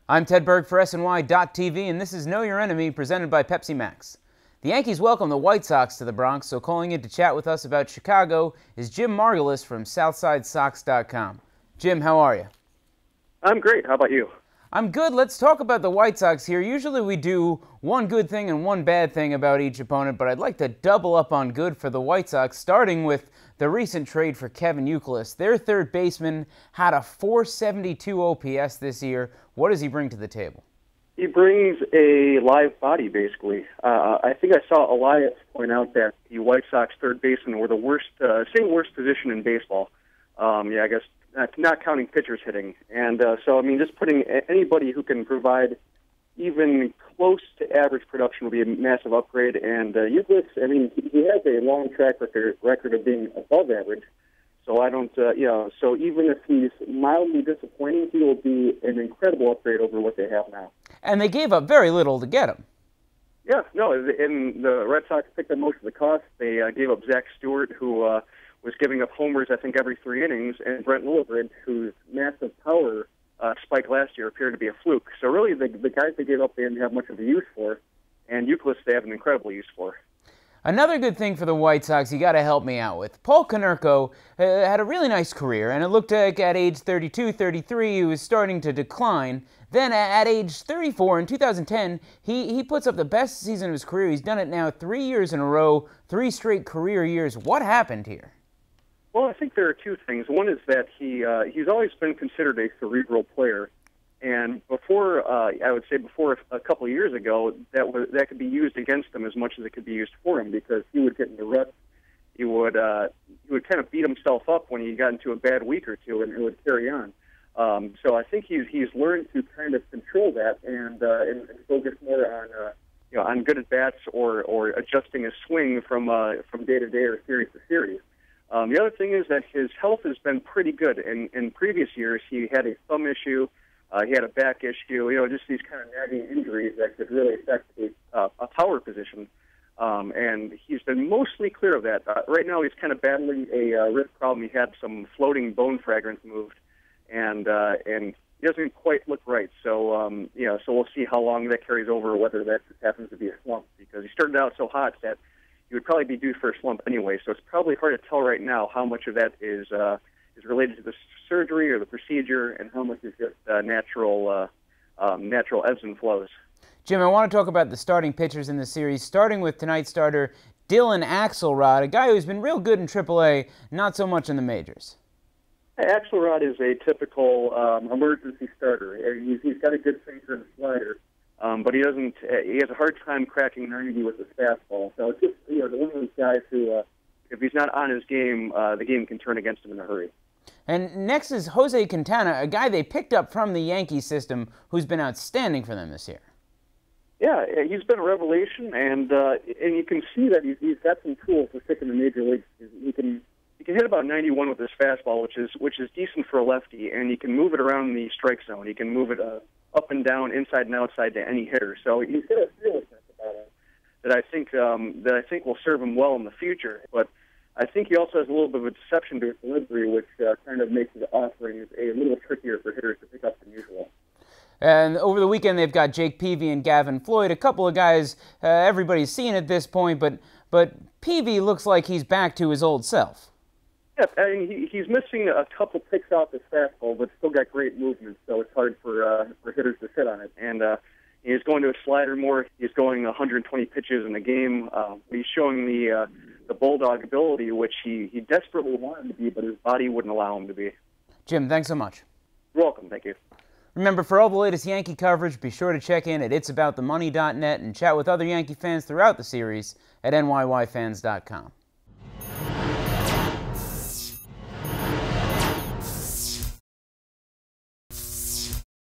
I'm Ted Berg for SNY.TV, and this is Know Your Enemy, presented by Pepsi Max. The Yankees welcome the White Sox to the Bronx, so calling in to chat with us about Chicago is Jim Margalus from SouthsideSox.com. Jim, how are you? I'm great. How about you? I'm good. Let's talk about the White Sox here. Usually we do one good thing and one bad thing about each opponent, but I'd like to double up on good for the White Sox, starting with the recent trade for Kevin Youkilis. Their third baseman had a .472 OPS this year. What does he bring to the table? He brings a live body, basically. I think I saw Elias point out that the White Sox third basemen were the single worst position in baseball. I guess not counting pitchers hitting. And so, I mean, just putting anybody who can provide even close to average production will be a massive upgrade. And Youkilis, I mean, he has a long track record of being above average. So I don't, so even if he's mildly disappointing, he will be an incredible upgrade over what they have now. And they gave up very little to get him. Yeah, no, and the Red Sox picked up most of the cost. They gave up Zach Stewart, who was giving up homers, I think, every 3 innings, and Brent Lillibridge, whose massive power spike last year appeared to be a fluke. So really, the guys they gave up, they didn't have much of a use for, and Youkilis they have an incredible use for. Another good thing for the White Sox you got to help me out with. Paul Konerko had a really nice career, and it looked like at age 32, 33, he was starting to decline. Then at age 34, in 2010, he puts up the best season of his career. He's done it now 3 years in a row, 3 straight career years. What happened here? Well, I think there are 2 things. One is that he's always been considered a cerebral player. And before, I would say before a couple of years ago, that could be used against him as much as it could be used for him, because he would get into ruts. He would kind of beat himself up when he got into a bad week or two, and it would carry on. So I think he's learned to kind of control that and focus more on good at bats or adjusting his swing from day to day or series to series. The other thing is that his health has been pretty good. In previous years, he had a thumb issue. He had a back issue, just these kind of nagging injuries that could really affect a power position. And he's been mostly clear of that. Right now, he's kind of battling a wrist problem. He had some floating bone fragments moved, and he doesn't quite look right. So, so we'll see how long that carries over, whether that just happens to be a slump, because he started out so hot that he would probably be due for a slump anyway. So it's probably hard to tell right now how much of that is related to the surgery or the procedure, and how much is just natural ebbs and flows. Jim, I want to talk about the starting pitchers in the series, starting with tonight's starter, Dylan Axelrod, a guy who's been real good in AAA, not so much in the majors. Axelrod is a typical emergency starter. He's got a good finger and slider, but he has a hard time cracking 90 with his fastball. So it's just one of those guys who, if he's not on his game, the game can turn against him in a hurry. And next is Jose Quintana, a guy they picked up from the Yankees system who's been outstanding for them this year. Yeah, he's been a revelation, and you can see that he's got some tools to stick in the major leagues. He can hit about 91 with his fastball, which is decent for a lefty, and he can move it around the strike zone. He can move it up and down, inside and outside to any hitter. So he's got a fearlessness about him that I think will serve him well in the future. But I think he also has a little bit of a deception to his delivery, which kind of makes his offerings a little trickier for hitters to pick up than usual. And over the weekend, they've got Jake Peavy and Gavin Floyd, a couple of guys everybody's seen at this point, but Peavy looks like he's back to his old self. Yeah, I mean, he's missing a couple picks off his fastball, but still got great movement, so it's hard for hitters to sit on it. And he's going to a slider more. He's going 120 pitches in a game. He's showing the bulldog ability, which he desperately wanted to be, but his body wouldn't allow him to be. Jim, thanks so much. You're welcome. Thank you. Remember, for all the latest Yankee coverage, be sure to check in at itsaboutthemoney.net and chat with other Yankee fans throughout the series at nyfans.com.